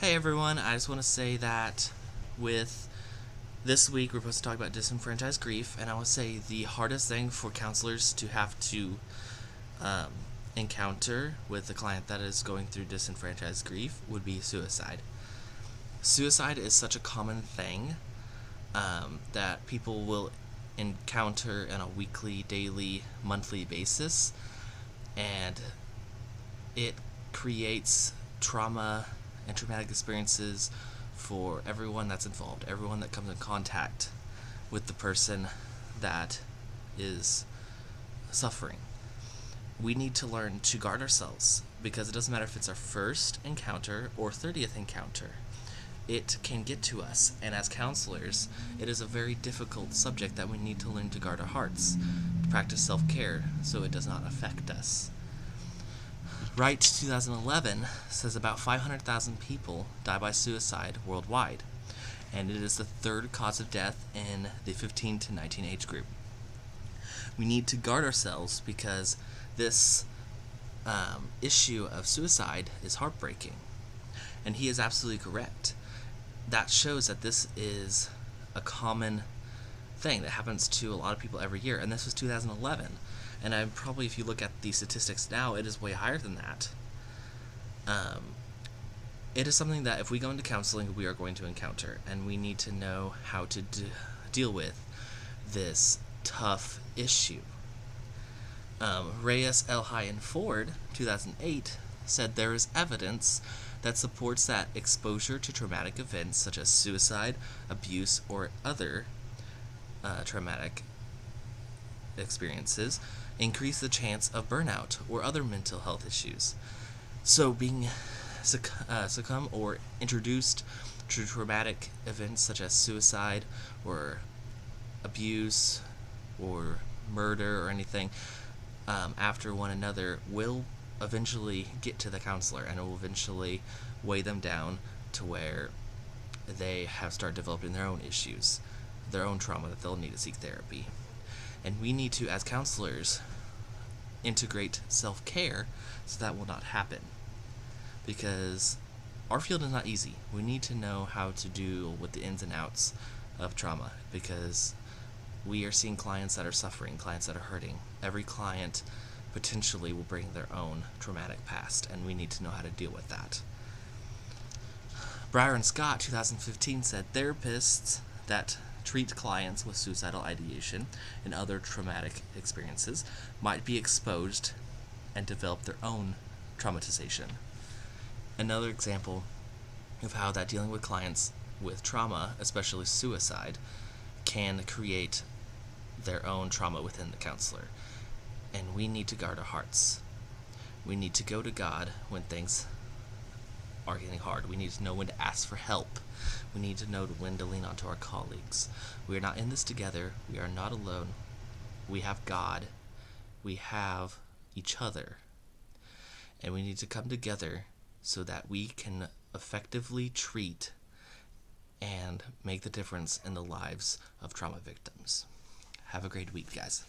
Hey everyone, I just want to say that with this week we're supposed to talk about disenfranchised grief, and I want to say the hardest thing for counselors to have to um, encounter with a client that is going through disenfranchised grief would be suicide. Suicide is such a common thing that people will encounter on a weekly, daily, monthly basis, and it creates trauma and traumatic experiences for everyone that's involved, everyone that comes in contact with the person that is suffering. We need to learn to guard ourselves because it doesn't matter if it's our first encounter or 30th encounter. It can get to us, and as counselors, it is a very difficult subject that we need to learn to guard our hearts, to practice self care so it does not affect us. Right 2011 says about 500,000 people die by suicide worldwide, and it is the third cause of death in the 15 to 19 age group. We need to guard ourselves because this issue of suicide is heartbreaking, and he is absolutely correct. That shows that this is a common thing that happens to a lot of people every year, and this was 2011. And I'm probably, if you look at the statistics now, it is way higher than that. It is something that if we go into counseling, we are going to encounter, and we need to know how to deal with this tough issue. Reyes, Elhai, and Ford, 2008, said there is evidence that supports that exposure to traumatic events such as suicide, abuse, or other traumatic experiences increase the chance of burnout or other mental health issues. So being succumb or introduced to traumatic events such as suicide or abuse or murder or anything after one another will eventually get to the counselor, and it will eventually weigh them down to where they have started developing their own issues, their own trauma that they'll need to seek therapy. And we need to, as counselors, integrate self-care so that will not happen. Because our field is not easy. We need to know how to deal with the ins and outs of trauma, because we are seeing clients that are suffering, clients that are hurting. Every client potentially will bring their own traumatic past, and we need to know how to deal with that. Breyer and Scott, 2015, said therapists that treat clients with suicidal ideation and other traumatic experiences might be exposed and develop their own traumatization. Another example of how that dealing with clients with trauma, especially suicide, can create their own trauma within the counselor. And we need to guard our hearts. We need to go to God when things are getting hard. We need to know when to ask for help. We need to know when to lean onto our colleagues. We are not in this together. We are not alone. We have God. We have each other. And we need to come together so that we can effectively treat and make the difference in the lives of trauma victims. Have a great week, guys.